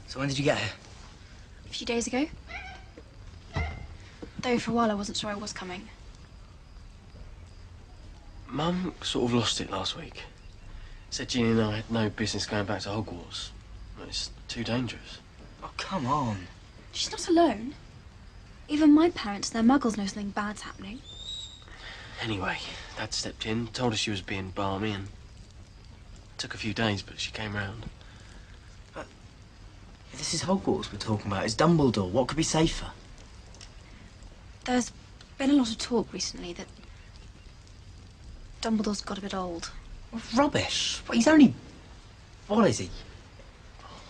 So when did you get here? A few days ago. Though for a while I wasn't sure I was coming. Mum sort of lost it last week. Said Ginny and I had no business going back to Hogwarts. It's too dangerous. Oh, come on. She's not alone. Even my parents, they're muggles, know something bad's happening. Anyway, Dad stepped in, told us she was being balmy, and it took a few days, but she came round. But this is Hogwarts we're talking about. It's Dumbledore. What could be safer? There's been a lot of talk recently that Dumbledore's got a bit old. Well, rubbish. Well, he's only... What is he?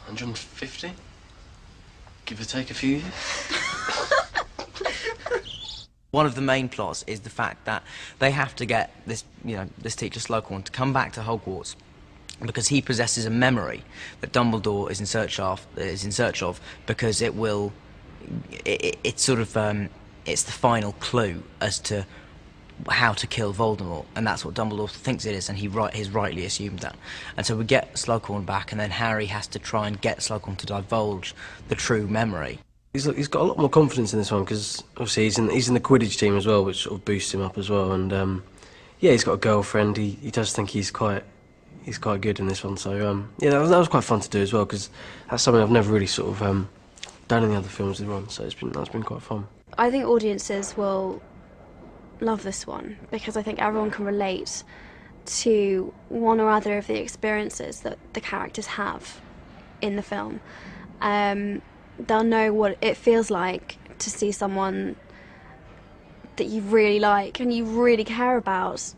150? Give or take a few years? One of the main plots is the fact that they have to get this, this teacher Slughorn to come back to Hogwarts because he possesses a memory that Dumbledore is in search of, because it will, it's sort of, it's the final clue as to how to kill Voldemort, and that's what Dumbledore thinks it is, and he's rightly assumed that. And so we get Slughorn back, and then Harry has to try and get Slughorn to divulge the true memory. He's got a lot more confidence in this one because obviously he's in the Quidditch team as well, which sort of boosts him up as well. And yeah, he's got a girlfriend. He does think he's quite good in this one. So yeah, that was quite fun to do as well because that's something I've never really sort of done in the other films as well. So that's been quite fun. I think audiences will love this one because I think everyone can relate to one or other of the experiences that the characters have in the film. They'll know what it feels like to see someone that you really like and you really care about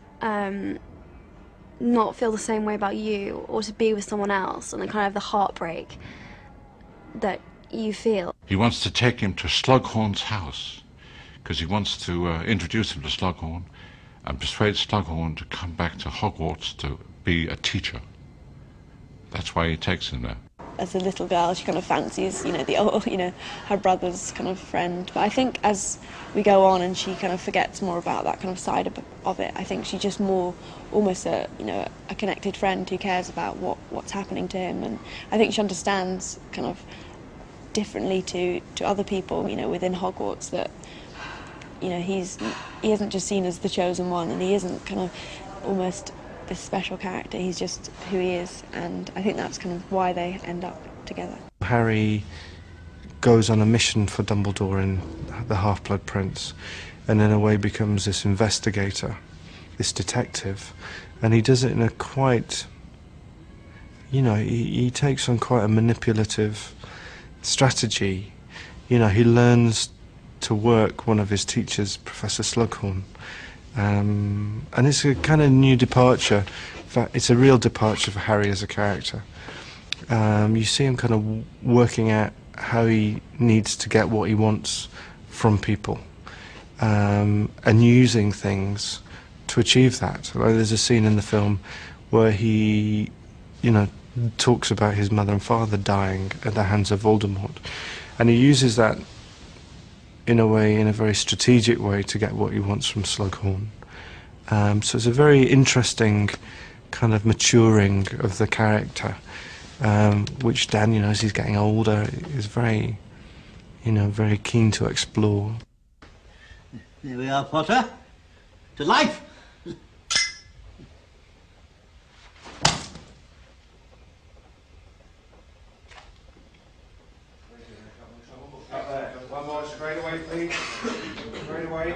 not feel the same way about you, or to be with someone else, and the kind of the heartbreak that you feel. He wants to take him to Slughorn's house because he wants to introduce him to Slughorn and persuade Slughorn to come back to Hogwarts to be a teacher. That's why he takes him there. As a little girl, she kind of fancies, her brother's kind of friend. But I think as we go on and she kind of forgets more about that kind of side of it, I think she's just more almost a connected friend who cares about what's happening to him. And I think she understands kind of differently to other people, within Hogwarts, that, he isn't just seen as the chosen one, and he isn't kind of almost this special character. He's just who he is, and I think that's kind of why they end up together. Harry goes on a mission for Dumbledore in The Half-Blood Prince, and in a way becomes this investigator, this detective, and he does it in a quite, he takes on quite a manipulative strategy. He learns to work one of his teachers, Professor Slughorn. And it's a kind of new departure. In fact, it's a real departure for Harry as a character. You see him kind of working out how he needs to get what he wants from people, and using things to achieve that. Like, there's a scene in the film where he, talks about his mother and father dying at the hands of Voldemort, and he uses that in a very strategic way to get what he wants from Slughorn. So it's a very interesting kind of maturing of the character, which Dan, as he's getting older, is very, very keen to explore. There we are, Potter. To life! One more, straight away, please. Straight away.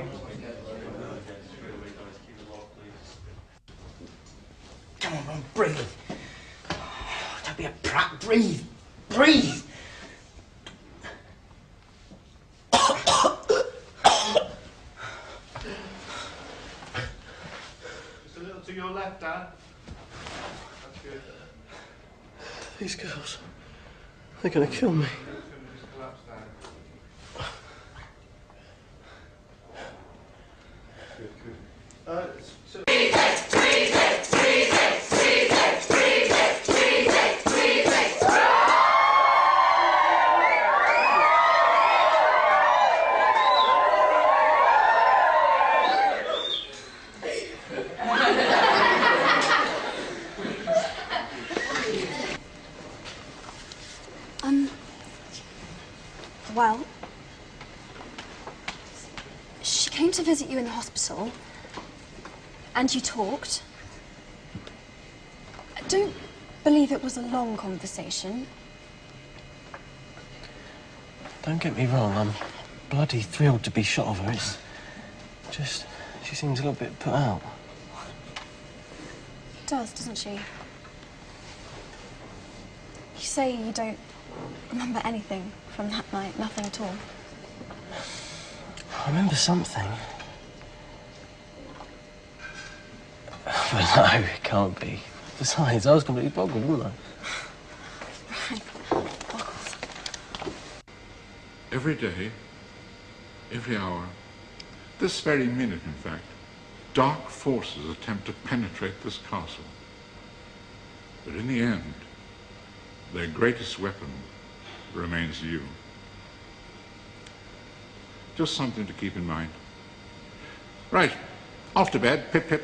Come on, Ron, breathe. Don't be a prat. Breathe. Breathe. Just a little to your left, Dad. That's good. These girls, they're going to kill me. Well, she came to visit you in the hospital, and you talked. I don't believe it was a long conversation. Don't get me wrong, I'm bloody thrilled to be shot of her. It's just, she seems a little bit put out. Does, doesn't she? You say you don't remember anything from that night, nothing at all. I remember something. But no, it can't be. Besides, I was completely boggled, wasn't I? Every day, every hour, this very minute, in fact, dark forces attempt to penetrate this castle. But in the end, their greatest weapon remains you. Just something to keep in mind. Right, off to bed, pip pip.